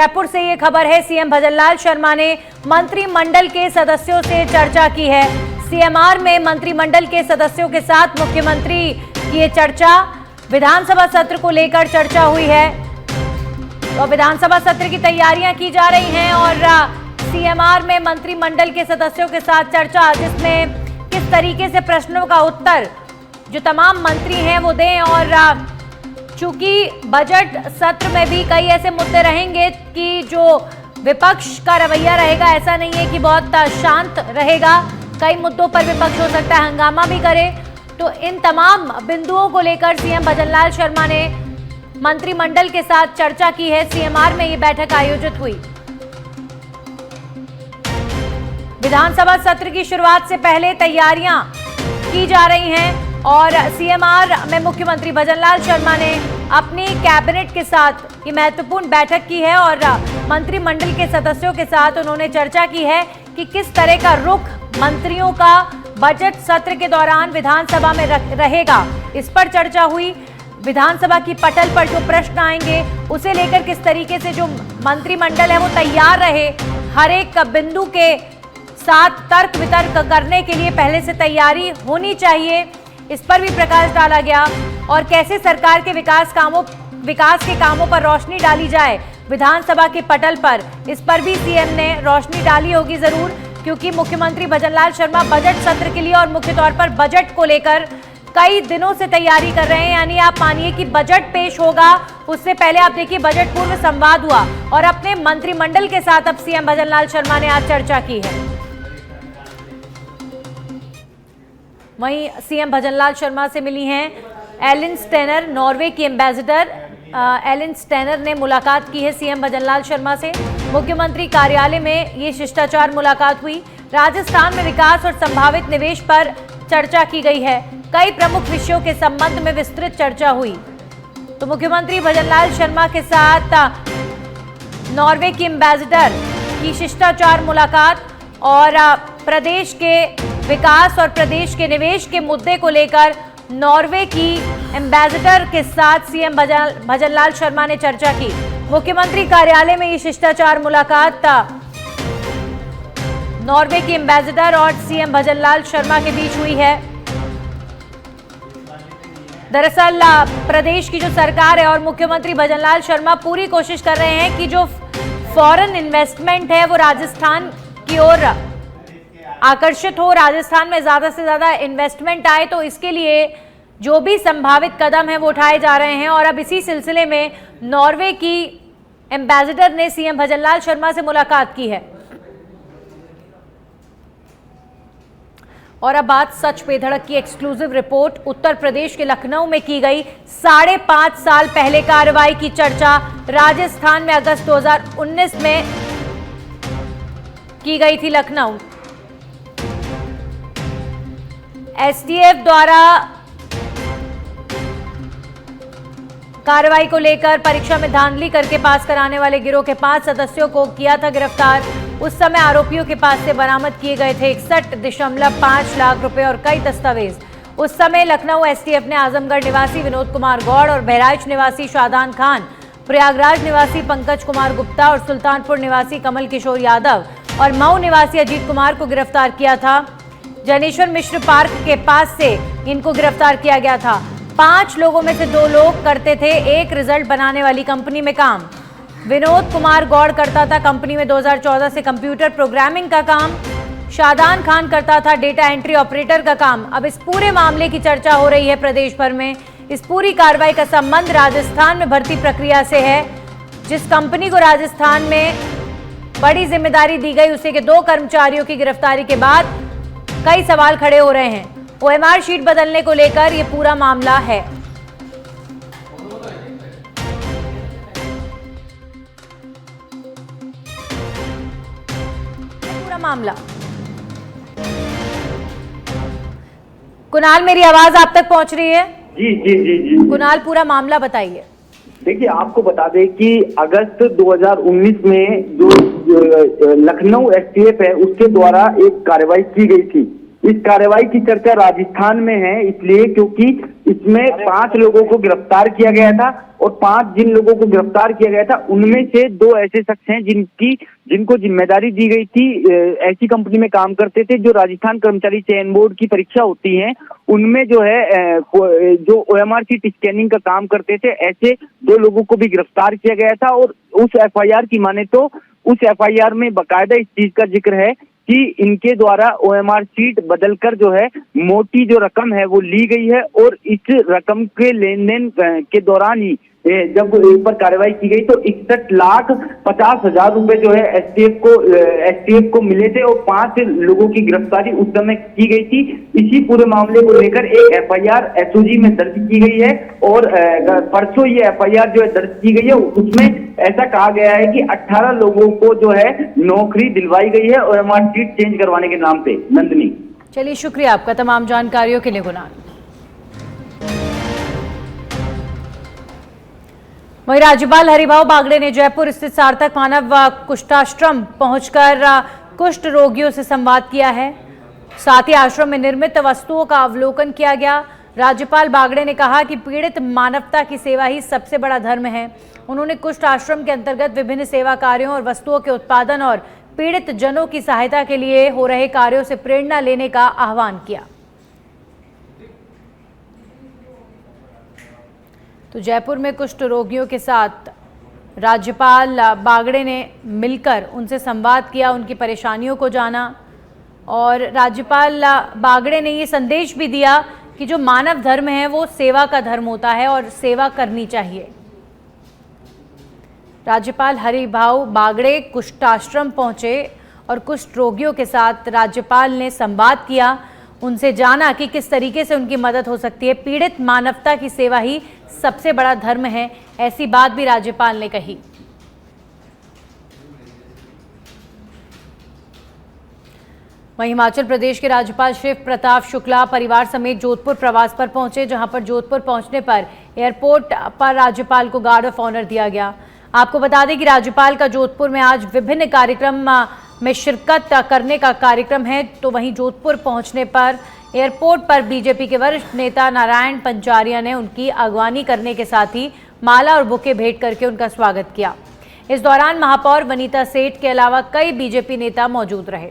जयपुर से ये खबर है। सीएम भजनलाल शर्मा ने मंत्रिमंडल के सदस्यों से चर्चा की है। सीएमआर में मंत्रिमंडल के सदस्यों के साथ मुख्यमंत्री की ये चर्चा, विधानसभा सत्र को लेकर चर्चा हुई है। तो विधानसभा सत्र की तैयारियां की जा रही हैं और सीएमआर में मंत्रिमंडल के सदस्यों के साथ चर्चा, जिसमें किस तरीके से प्रश्नों का उत्तर जो तमाम मंत्री हैं वो दें। और चूंकि बजट सत्र में भी कई ऐसे मुद्दे रहेंगे कि जो विपक्ष का रवैया रहेगा ऐसा नहीं है कि बहुत शांत रहेगा, कई मुद्दों पर विपक्ष हो सकता है हंगामा भी करे। तो इन तमाम बिंदुओं को लेकर सीएम भजनलाल शर्मा ने मंत्रिमंडल के साथ चर्चा की है। सीएमआर में ये बैठक आयोजित हुई। विधानसभा सत्र की शुरुआत से पहले तैयारियां की जा रही हैं और सीएमआर में मुख्यमंत्री भजनलाल शर्मा ने अपनी कैबिनेट के साथ ये महत्वपूर्ण बैठक की है और मंत्रिमंडल के सदस्यों के साथ उन्होंने चर्चा की है कि किस तरह का रुख मंत्रियों का बजट सत्र के दौरान विधानसभा में रहेगा। इस पर चर्चा हुई। विधानसभा की पटल पर जो प्रश्न आएंगे उसे लेकर किस तरीके से जो मंत्रिमंडल है वो तैयार रहे, हर एक बिंदु के साथ तर्क वितर्क करने के लिए पहले से तैयारी होनी चाहिए, इस पर भी प्रकाश डाला गया। और कैसे सरकार के विकास के कामों पर रोशनी डाली जाए विधानसभा के पटल पर, इस पर भी सीएम ने रोशनी डाली होगी जरूर, क्योंकि मुख्यमंत्री भजनलाल शर्मा बजट सत्र के लिए और मुख्य तौर पर बजट को लेकर कई दिनों से तैयारी कर रहे हैं। यानी आप मानिए कि बजट पेश होगा उससे पहले आप देखिए बजट पूर्व संवाद हुआ और अपने मंत्रिमंडल के साथ अब सीएम भजनलाल शर्मा ने आज चर्चा की है। वहीं सीएम भजनलाल शर्मा से मिली हैं एलिन स्टेनर, नॉर्वे की एम्बेसडर। एलिन स्टेनर ने मुलाकात की है सीएम भजनलाल शर्मा से। मुख्यमंत्री कार्यालय में ये शिष्टाचार मुलाकात हुई। राजस्थान में विकास और संभावित निवेश पर चर्चा की गई है। कई प्रमुख विषयों के संबंध में विस्तृत चर्चा हुई। तो मुख्यमंत्री भजनलाल शर्मा के साथ नॉर्वे की एम्बेसडर की शिष्टाचार मुलाकात और प्रदेश के विकास और प्रदेश के निवेश के मुद्दे को लेकर नॉर्वे की एम्बेसडर के साथ सीएम भजनलाल शर्मा ने चर्चा की। मुख्यमंत्री कार्यालय में ये शिष्टाचार मुलाकात नॉर्वे की एम्बेसडर और सीएम भजनलाल शर्मा के बीच हुई है। दरअसल प्रदेश की जो सरकार है और मुख्यमंत्री भजनलाल शर्मा पूरी कोशिश कर रहे हैं कि जो फॉरेन इन्वेस्टमेंट है वो राजस्थान की ओर आकर्षित हो, राजस्थान में ज्यादा से ज्यादा इन्वेस्टमेंट आए। तो इसके लिए जो भी संभावित कदम है वो उठाए जा रहे हैं। और अब इसी सिलसिले में नॉर्वे की एम्बेसडर ने सीएम भजनलाल शर्मा से मुलाकात की है। और अब बात सच पे धड़क की एक्सक्लूसिव रिपोर्ट। उत्तर प्रदेश के लखनऊ में की गई 5.5 साल पहले कार्रवाई की चर्चा राजस्थान में अगस्त 2019 में की गई थी। लखनऊ एसटीएफ द्वारा कार्रवाई को लेकर परीक्षा में धांधली करके पास कराने वाले गिरोह के 5 सदस्यों को किया था गिरफ्तार। उस समय आरोपियों के पास से बरामद किए गए थे 61.5 लाख रुपए और कई दस्तावेज। उस समय लखनऊ एसटीएफ ने आजमगढ़ निवासी विनोद कुमार गौड़ और बहराइच निवासी शादान खान, प्रयागराज निवासी पंकज कुमार गुप्ता और सुल्तानपुर निवासी कमल किशोर यादव और मऊ निवासी अजीत कुमार को गिरफ्तार किया था। जनेश्वर मिश्र पार्क के पास से इनको गिरफ्तार किया गया था। 5 लोगों में से 2 लोग करते थे एक रिजल्ट बनाने वाली कंपनी में काम। विनोद कुमार गौड़ करता था कंपनी में 2014 से कंप्यूटर प्रोग्रामिंग का काम। शादान खान करता था डेटा एंट्री ऑपरेटर का काम। अब इस पूरे मामले की चर्चा हो रही है प्रदेश भर में। इस पूरी कार्रवाई का संबंध राजस्थान में भर्ती प्रक्रिया से है। जिस कंपनी को राजस्थान में बड़ी जिम्मेदारी दी गई उसे के 2 कर्मचारियों की गिरफ्तारी के बाद कई सवाल खड़े हो रहे हैं। ओएमआर शीट बदलने को लेकर यह पूरा मामला है। पूरा मामला। कुणाल, मेरी आवाज आप तक पहुंच रही है? जी जी जी जी कुणाल, पूरा मामला बताइए। देखिए, आपको बता दें कि अगस्त 2019 में जो लखनऊ एसटीएफ है उसके द्वारा एक कार्रवाई की गई थी इस कार्रवाई की चर्चा राजस्थान में है, इसलिए क्योंकि इसमें 5 लोगों को गिरफ्तार किया गया था और 5 जिन लोगों को गिरफ्तार किया गया था उनमें से 2 ऐसे शख्स हैं जिनको जिम्मेदारी दी गई थी, ऐसी कंपनी में काम करते थे जो राजस्थान कर्मचारी चयन बोर्ड की परीक्षा होती है उनमें जो है जो OMR शीट स्कैनिंग का काम करते थे, ऐसे 2 लोगों को भी गिरफ्तार किया गया था। और उस FIR की माने तो उस FIR में बाकायदा इस चीज का जिक्र है कि इनके द्वारा OMR शीट बदलकर जो है मोटी जो रकम है वो ली गई है और इस रकम के लेन देन के दौरान ही जब इस पर कार्रवाई की गई तो 61,50,000 रुपए जो है STF को मिले थे और 5 लोगों की गिरफ्तारी उस समय की गई थी। इसी पूरे मामले को लेकर एक FIR SOG में दर्ज की गई है और परसों ये FIR जो है दर्ज की गई है, उसमें ऐसा कहा गया है कि 18 लोगों को जो है नौकरी दिलवाई गई है OMR शीट चेंज करवाने के नाम पे। नंदिनी, चलिए शुक्रिया आपका तमाम जानकारियों के लिए गुनान। वहीं राज्यपाल हरिभाऊ बागड़े ने जयपुर स्थित सार्थक मानव कुष्ठाश्रम पहुंचकर कुष्ठ रोगियों से संवाद किया है। साथ ही आश्रम में निर्मित वस्तुओं का अवलोकन किया गया। राज्यपाल बागड़े ने कहा कि पीड़ित मानवता की सेवा ही सबसे बड़ा धर्म है। उन्होंने कुष्ठ आश्रम के अंतर्गत विभिन्न सेवा कार्यों और वस्तुओं के उत्पादन और पीड़ित जनों की सहायता के लिए हो रहे कार्यों से प्रेरणा लेने का आह्वान किया। तो जयपुर में कुष्ठ रोगियों के साथ राज्यपाल बागड़े ने मिलकर उनसे संवाद किया, उनकी परेशानियों को जाना और राज्यपाल बागड़े ने ये संदेश भी दिया कि जो मानव धर्म है वो सेवा का धर्म होता है और सेवा करनी चाहिए। राज्यपाल हरिभाऊ बागड़े कुष्ठाश्रम पहुंचे और कुष्ठ रोगियों के साथ राज्यपाल ने संवाद किया, उनसे जाना कि किस तरीके से उनकी मदद हो सकती है। पीड़ित मानवता की सेवा ही सबसे बड़ा धर्म है, ऐसी बात भी राज्यपाल ने कही। वहीं हिमाचल प्रदेश के राज्यपाल शिव प्रताप शुक्ला परिवार समेत जोधपुर प्रवास पर पहुंचे, जहां पर जोधपुर पहुंचने पर एयरपोर्ट पर राज्यपाल को गार्ड ऑफ ऑनर दिया गया। आपको बता दें कि राज्यपाल का जोधपुर में आज विभिन्न कार्यक्रम में शिरकत करने का कार्यक्रम है। तो वहीं जोधपुर पहुंचने पर एयरपोर्ट पर बीजेपी के वरिष्ठ नेता नारायण पंचारिया ने उनकी अगवानी करने के साथ ही माला और बुके भेंट करके उनका स्वागत किया। इस दौरान महापौर वनीता सेठ के अलावा कई बीजेपी नेता मौजूद रहे।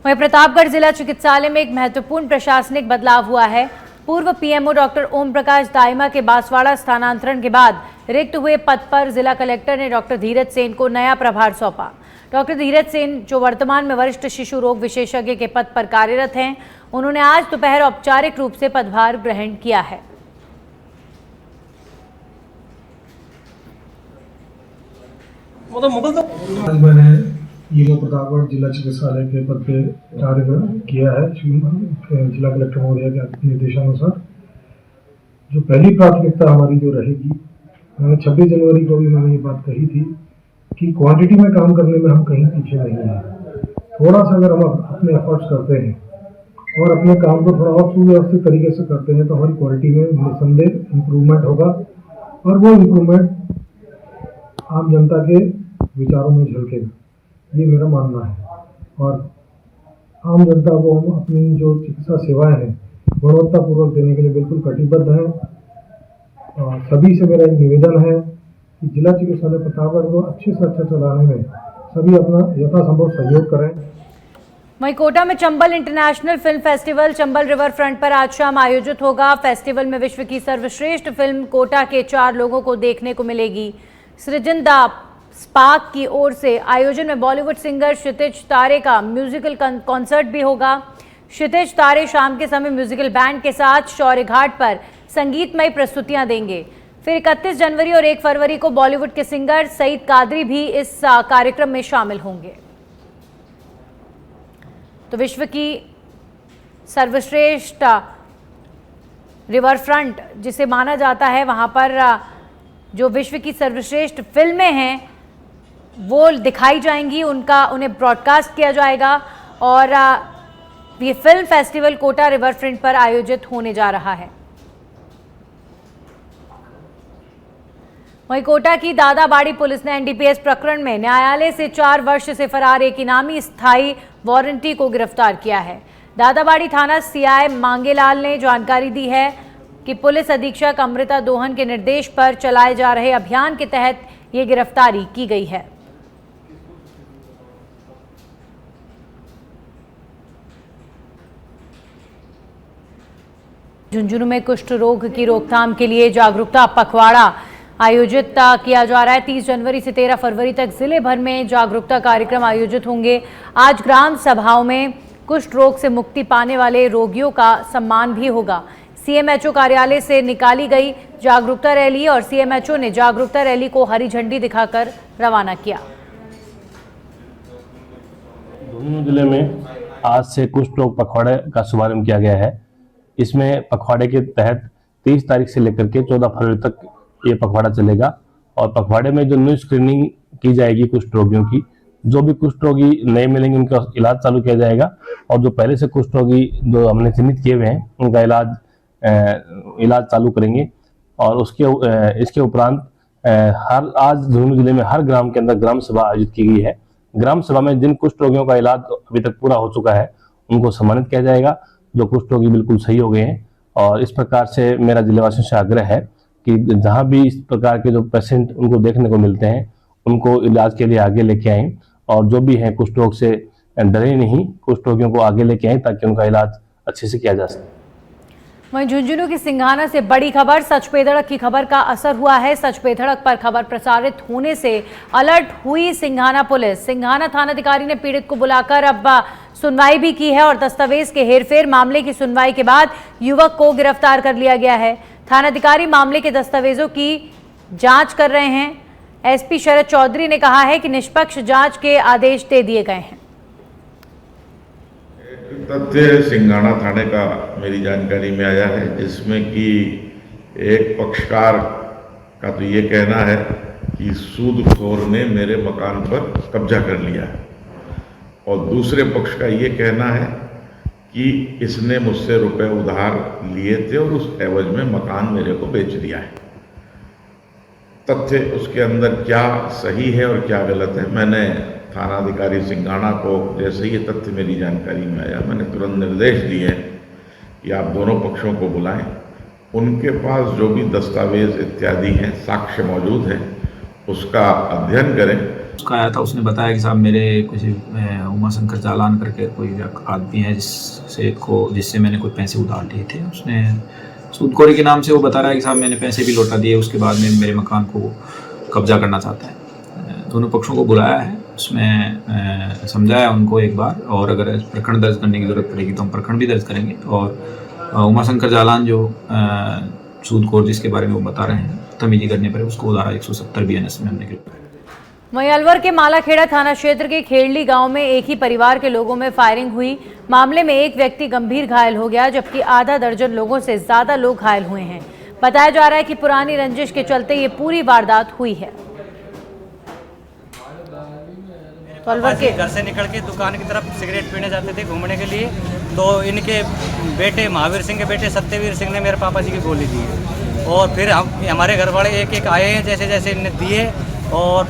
वहीं प्रतापगढ़ जिला चिकित्सालय में एक महत्वपूर्ण प्रशासनिक बदलाव हुआ है। पूर्व PMO डॉक्टर ओम प्रकाश दाइमा के बांसवाड़ा स्थानांतरण के बाद रिक्त हुए पद पर जिला कलेक्टर ने डॉक्टर धीरज सेन को नया प्रभार सौंपा। डॉक्टर धीरज सेन, जो वर्तमान में वरिष्ठ शिशु रोग विशेषज्ञ के पद पर कार्यरत हैं, उन्होंने आज दोपहर औपचारिक रूप से पदभार ग्रहण किया है। मैंने प्रतापगढ़ जिला चिकित्सालय के पद पे कार्य किया है जिला कलेक्टर महोदय के निर्देशानुसार। जो पहली प्राथमिकता हमारी जो रहेगी, मैंने 26 जनवरी को भी मैंने ये बात कही थी कि क्वांटिटी में काम करने में हम कहीं पीछे नहीं हैं। थोड़ा सा अगर हम अपने एफर्ट्स करते हैं और अपने काम को थोड़ा और सुव्यवस्थित तरीके से करते हैं तो हमारी क्वालिटी में निसंदेह इम्प्रूवमेंट होगा और वो इम्प्रूवमेंट आम जनता के विचारों में झलकेगा, ये मेरा मानना है। और आम जनता को हम अपनी जो चिकित्सा सेवाएं हैं गुणवत्तापूर्वक देने के लिए बिल्कुल कटिबद्ध हैं। सभी से मेरा एक निवेदन है कि जिला चिकित्सालय प्रतापगढ़ को अच्छे से अच्छा चलाने में सभी अपना यथासंभव सहयोग करें। वहीं कोटा में Chambal international film festival Chambal river front पर आज शाम आयोजित होगा। फेस्टिवल में विश्व की सर्वश्रेष्ठ फिल्म कोटा के 4 लोगों को देखने को मिलेगी। सृजनदा स्पार्क की ओर से आयोजन में बॉलीवुड सिंगर क्षितिज तारे का म्यूजिकल कॉन्सर्ट भी होगा। क्षितिज तारे शाम के समय म्यूजिकल बैंड के साथ शौर्य घाट पर संगीतमय प्रस्तुतियां देंगे। फिर 31 जनवरी और 1 फरवरी को बॉलीवुड के सिंगर सईद कादरी भी इस कार्यक्रम में शामिल होंगे। तो विश्व की सर्वश्रेष्ठ रिवर फ्रंट जिसे माना जाता है, वहां पर जो विश्व की सर्वश्रेष्ठ फिल्में हैं वो दिखाई जाएंगी, उन्हें ब्रॉडकास्ट किया जाएगा और ये film festival Kota river front पर आयोजित होने जा रहा है। वहीं कोटा की दादाबाड़ी पुलिस ने एनडीपीएस प्रकरण में न्यायालय से 4 वर्ष से फरार एक इनामी स्थायी वारंटी को गिरफ्तार किया है। दादाबाड़ी थाना सीआई मांगेलाल ने जानकारी दी है कि पुलिस अधीक्षक अमृता दोहन के निर्देश पर चलाए जा रहे अभियान के तहत ये गिरफ्तारी की गई है। झुंझुनू में कुष्ठ रोग की रोकथाम के लिए जागरूकता पखवाड़ा आयोजित किया जा रहा है। 30 जनवरी से 13 फरवरी तक जिले भर में जागरूकता कार्यक्रम आयोजित होंगे। आज ग्राम सभाओं में कुष्ठ रोग से मुक्ति पाने वाले रोगियों का सम्मान भी होगा। सीएमएचओ कार्यालय से निकाली गई जागरूकता रैली और सीएमएचओ ने जागरूकता रैली को हरी झंडी दिखाकर रवाना किया। झुंझुनू जिले में आज से कुष्ठ रोग पखवाड़े का शुभारंभ किया गया है। इसमें पखवाड़े के तहत 30 तारीख से लेकर के 14 फरवरी तक ये पखवाड़ा चलेगा और पखवाड़े में जो न्यू स्क्रीनिंग की जाएगी कुष्ठ रोगियों की, जो भी कुष्ठ रोगी नए मिलेंगे उनका इलाज चालू किया जाएगा और जो पहले से कुष्ठ रोगी जो हमने चिन्हित किए हुए हैं उनका इलाज चालू करेंगे। और इसके उपरांत आज झुंझुनू जिले में हर ग्राम के अंदर ग्राम सभा आयोजित की गई है। ग्राम सभा में जिन कुष्ठ रोगियों का इलाज अभी तक पूरा हो चुका है उनको सम्मानित किया जाएगा, जो कुष्ठ रोगी बिल्कुल सही हो गए हैं। और इस प्रकार से मेरा जिलेवासियों से आग्रह है कि जहां भी इस प्रकार के जो पेशेंट उनको देखने को मिलते हैं उनको इलाज के लिए आगे लेके आएं और जो भी हैं कुष्ठ रोग से डरे नहीं, कुष्ठ रोगियों को आगे लेके आएं ताकि उनका इलाज अच्छे से किया जा सके। वहीं झुंझुनू की सिंघाना से बड़ी खबर, सच पे धड़क की खबर का असर हुआ है। सच पे धड़क पर खबर प्रसारित होने से अलर्ट हुई सिंघाना पुलिस। सिंघाना थानाधिकारी ने पीड़ित को बुलाकर अब सुनवाई भी की है और दस्तावेज के हेरफेर मामले की सुनवाई के बाद युवक को गिरफ्तार कर लिया गया है। थानाधिकारी मामले के दस्तावेजों की जांच कर रहे हैं। एसपी शरद चौधरी ने कहा है कि निष्पक्ष जांच के आदेश दे दिए गए हैं। तथ्य सिंघाना थाने का मेरी जानकारी में आया है, जिसमें कि एक पक्षकार का तो ये कहना है कि सूदखोर ने मेरे मकान पर कब्जा कर लिया है और दूसरे पक्ष का ये कहना है कि इसने मुझसे रुपए उधार लिए थे और उस एवज में मकान मेरे को बेच दिया है। तथ्य उसके अंदर क्या सही है और क्या गलत है, मैंने थानाधिकारी सिंघाना को जैसे ही ये तथ्य मेरी जानकारी में आया मैंने तुरंत निर्देश दिए कि आप दोनों पक्षों को बुलाएं, उनके पास जो भी दस्तावेज इत्यादि हैं, साक्ष्य मौजूद हैं, उसका अध्ययन करें। उसका आया था, उसने बताया कि साहब मेरे कुछ उमाशंकर जालान करके कोई आदमी है जिससे मैंने कुछ पैसे उधार लिए थे। उसने सूदखोरी के नाम से वो बता रहा है कि साहब मैंने पैसे भी लौटा दिए, उसके बाद में मेरे मकान को कब्जा करना चाहता है। दोनों पक्षों को बुलाया है, उसमें समझाया उनको एक बार, और अगर प्रकरण दर्ज करने की ज़रूरत पड़ेगी तो हम प्रकरण भी दर्ज करेंगे। और उमाशंकर जालान जो सूदखोर जिसके बारे में वो बता रहे हैं, तमीजी करने पर उसको धारा 170 BNS में हमने गिरफ्तार। वहीं अलवर के मालाखेड़ा थाना क्षेत्र के खेड़ली गांव में एक ही परिवार के लोगों में फायरिंग हुई। मामले में एक व्यक्ति गंभीर घायल हो गया, जबकि आधा दर्जन लोगों से ज्यादा लोग घायल हुए हैं। बताया जा रहा है कि पुरानी रंजिश के चलते ये पूरी वारदात हुई है। तो अलवर के घर से निकल के दुकान की तरफ सिगरेट पीने जाते थे घूमने के लिए, तो इनके बेटे महावीर सिंह के बेटे सत्यवीर सिंह ने मेरे पापा जी की गोली दी और फिर हमारे घर वाले एक एक आए हैं, जैसे जैसे इन्हें दिए। और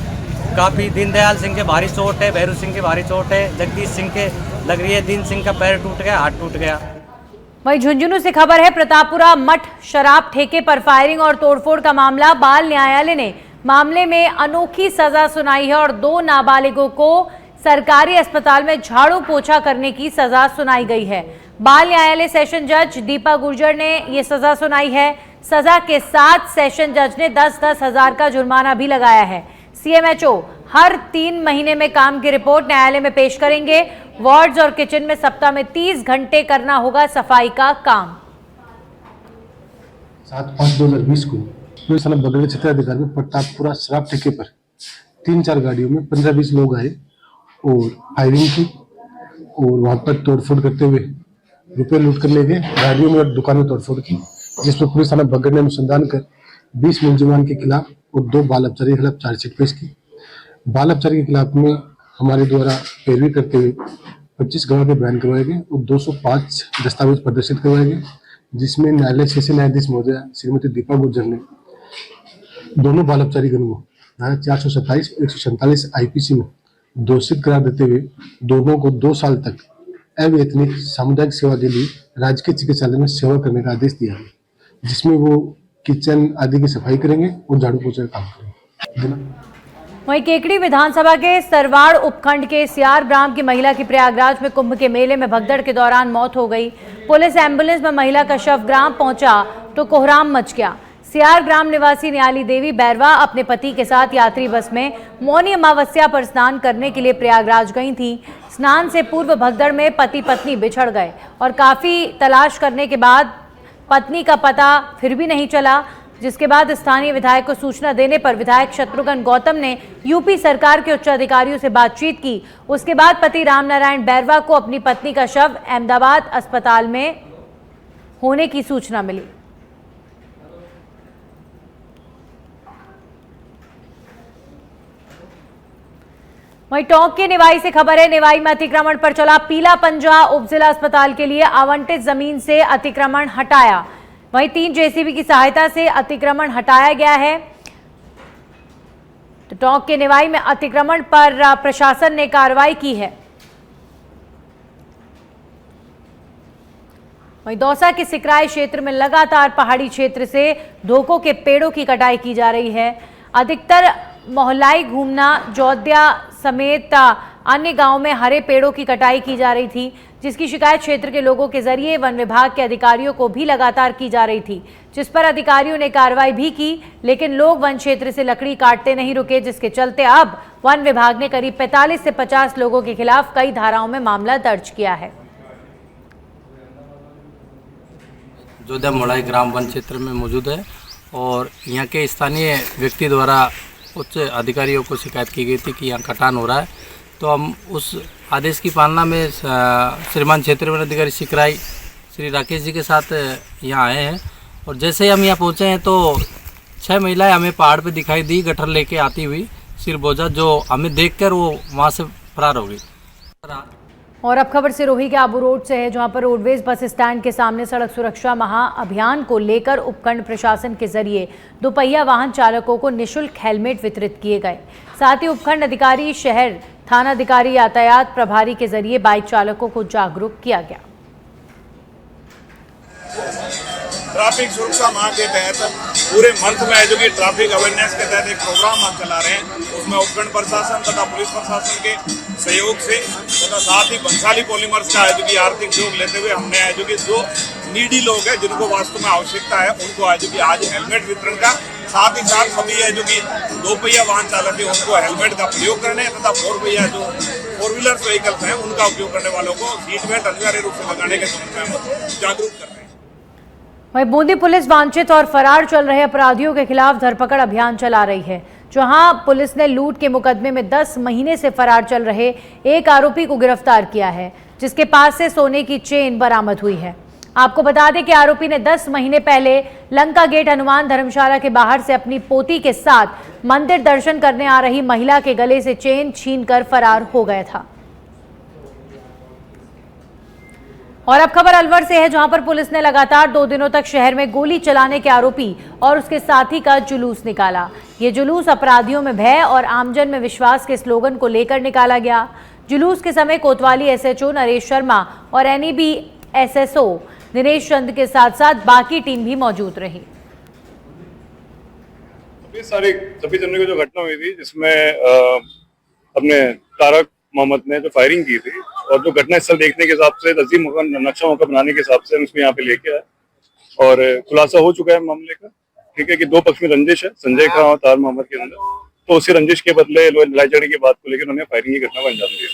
काफ़ी दीनदयाल सिंह के भारी चोट है, भैरू सिंह की भारी चोट है, जगदीश सिंह के लग रही है, दीन सिंह का पैर टूट गया, हाथ टूट गया। वहीं झुंझुनू से खबर है, प्रतापपुरा मठ शराब ठेके पर फायरिंग और तोड़फोड़ का मामला। बाल न्यायालय ने मामले में अनोखी सजा सुनाई है और 2 नाबालिगों को सरकारी अस्पताल में झाड़ू पोछा करने की सजा सुनाई गई है। बाल न्यायालय सेशन जज दीपा गुर्जर ने ये सजा सुनाई है। सजा के साथ सेशन जज ने 10-10 हजार का जुर्माना भी लगाया है। सीएमएचओ हर 3 महीने में काम की रिपोर्ट न्यायालय में पेश करेंगे। वार्ड्स और किचन में सप्ताह में 30 घंटे करना होगा सफाई का काम। 7/5/2020 को पुलिस थाना बगड़ के क्षेत्राधिकारी में प्रतापपुरा शराब ठेके पर 3-4 गाड़ियों में 15-20 लोग आए और फायरिंग की और वहां पर तोड़फोड़ करते हुए रुपए लूट कर ले गए। गाड़ियों में और दुकान में तोड़फोड़ की, जिसमें पुलिस थाना बगड़ ने अनुसंधान कर 20 मुलजिमान के खिलाफ और 2 बाल अपचारी के खिलाफ चार्जशीट पेश की। बाल अपचारी के खिलाफ में हमारे द्वारा पैरवी करते हुए 25 गवाह के बयान करवाए गए और 205 दस्तावेज प्रदर्शित करवाए गए, जिसमें न्यायालय सेशन न्यायाधीश महोदया श्रीमती दीपा गुर्जर ने दोनों बाल अपचारीगण को धारा 427 147 आईपीसी में दोषित करार देते हुए दोनों को 2 साल तक अवैतनिक सामुदायिक सेवा के लिए राजकीय चिकित्सालय में सेवा करने का आदेश दिया है, जिसमें वो किचन आदि की सफाई करेंगे और झाड़ू पोछा का काम करेंगे। वहीं केकड़ी विधानसभा के सरवाड़ उपखंड के सियार ग्राम की महिला की प्रयागराज में कुंभ के मेले में भगदड़ के दौरान मौत हो गई। पुलिस एम्बुलेंस में महिला का शव ग्राम पहुंचा तो कोहराम मच गया। सियार ग्राम निवासी न्याली देवी बैरवा अपने पति के साथ यात्री बस में मौनी अमावस्या पर स्नान करने के लिए प्रयागराज गई थी। स्नान से पूर्व भगदड़ में पति पत्नी बिछड़ गए और काफी तलाश करने के बाद पत्नी का पता फिर भी नहीं चला, जिसके बाद स्थानीय विधायक को सूचना देने पर विधायक शत्रुघ्न गौतम ने यूपी सरकार के उच्च अधिकारियों से बातचीत की। उसके बाद पति रामनारायण बैरवा को अपनी पत्नी का शव अहमदाबाद अस्पताल में होने की सूचना मिली। वहीं टोंक के निवाई से खबर है, निवाई में अतिक्रमण पर चला पीला पंजा। उपजिला अस्पताल के लिए आवंटित जमीन से अतिक्रमण हटाया। वहीं 3 जेसीबी की सहायता से अतिक्रमण हटाया गया है। तो टोंक के निवाई में अतिक्रमण पर प्रशासन ने कार्रवाई की है। वहीं दौसा के सिकराय क्षेत्र में लगातार पहाड़ी क्षेत्र से धोखों के पेड़ों की कटाई की जा रही है। अधिकतर मोहल्लाई घूमना जोध्या समेत अन्य गांवों में हरे पेड़ों की कटाई की जा रही थी, जिसकी शिकायत क्षेत्र के लोगों के जरिए वन विभाग के अधिकारियों को भी लगातार की जा रही थी, जिस पर अधिकारियों ने कार्रवाई भी की, लेकिन लोग वन क्षेत्र से लकड़ी काटते नहीं रुके, जिसके चलते अब वन विभाग ने करीब 45 से 50 लोगों के खिलाफ कई धाराओं में मामला दर्ज किया है। जोधा मोड़ाई ग्राम वन क्षेत्र में मौजूद है और यहाँ के स्थानीय व्यक्ति द्वारा उच्च अधिकारियों को शिकायत की गई थी कि यहाँ कटान हो रहा है। तो हम उस आदेश की पालना में श्रीमान क्षेत्र वन अधिकारी सिकराई श्री राकेश जी के साथ यहाँ आए हैं और जैसे ही हम यहाँ पहुँचे हैं तो 6 महिलाएं हमें पहाड़ पे दिखाई दी गठर लेके आती हुई सिर बोझा, जो हमें देखकर वो वहाँ से फरार हो गई। और अब खबर सिरोही के आबू रोड से है, जहां पर रोडवेज बस स्टैंड के सामने सड़क सुरक्षा महाअभियान को लेकर उपखंड प्रशासन के जरिए दोपहिया वाहन चालकों को निःशुल्क हेलमेट वितरित किए गए। साथ ही उपखंड अधिकारी शहर थानाधिकारी यातायात प्रभारी के जरिए बाइक चालकों को जागरूक किया गया। ट्रैफिक सुरक्षा माह के तहत पूरे मंथ में जो कि ट्रैफिक अवेयरनेस के तहत एक प्रोग्राम हम चला रहे हैं, उसमें उपखंड प्रशासन तथा पुलिस प्रशासन के सहयोग से तथा साथ ही बंसाली पॉलीमर्स का जो कि आर्थिक सहयोग लेते हुए हमने जो कि जो नीडी लोग हैं जिनको वास्तव में आवश्यकता है उनको जो कि आज हेलमेट वितरण का, साथ ही साथ सभी है जो कि 2 पहिया वाहन चालक है उनको हेलमेट का प्रयोग करने तथा 4 पहिया जो 4 व्हीलर व्हीकल्स हैं उनका उपयोग करने वालों को सीट बेल्ट अनिवार्य रूप से लगाने के संबंध में जागरूक कर रहे हैं। वहीं बूंदी पुलिस वांछित और फरार चल रहे अपराधियों के खिलाफ धरपकड़ अभियान चला रही है, जहां पुलिस ने लूट के मुकदमे में 10 महीने से फरार चल रहे एक आरोपी को गिरफ्तार किया है, जिसके पास से सोने की चेन बरामद हुई है। आपको बता दें कि आरोपी ने 10 महीने पहले लंका गेट हनुमान धर्मशाला के बाहर से अपनी पोती के साथ मंदिर दर्शन करने आ रही महिला के गले से चेन छीनकर फरार हो गया था। और अब खबर अलवर से है, जहां पर पुलिस ने लगातार 2 दिनों तक शहर में गोली चलाने के आरोपी और उसके साथी का जुलूस निकाला। ये जुलूस अपराधियों में भय और आमजन में विश्वास के स्लोगन को लेकर निकाला गया। जुलूस के समय कोतवाली एसएचओ नरेश शर्मा और एनईबी एसएसओ दिनेश चंद के साथ साथ बाकी टीम भी मौजूद रही। 26 जनवरी को जो घटना हुई थी जिसमें अपने तारक मोहम्मद ने जो फायरिंग की थी और जो घटना स्थल देखने के हिसाब से तस्दीम नक्शा मौका बनाने के हिसाब से हम इसको यहाँ पे लेके आए और खुलासा हो चुका है मामले का। ठीक है कि 2 पक्ष में रंजिश है, संजय का और तार मोहम्मद के अंदर, तो उसी रंजिश के बदले लड़ाई झगड़े की बात को लेकर उन्होंने फायरिंग की घटना को अंजाम दिया।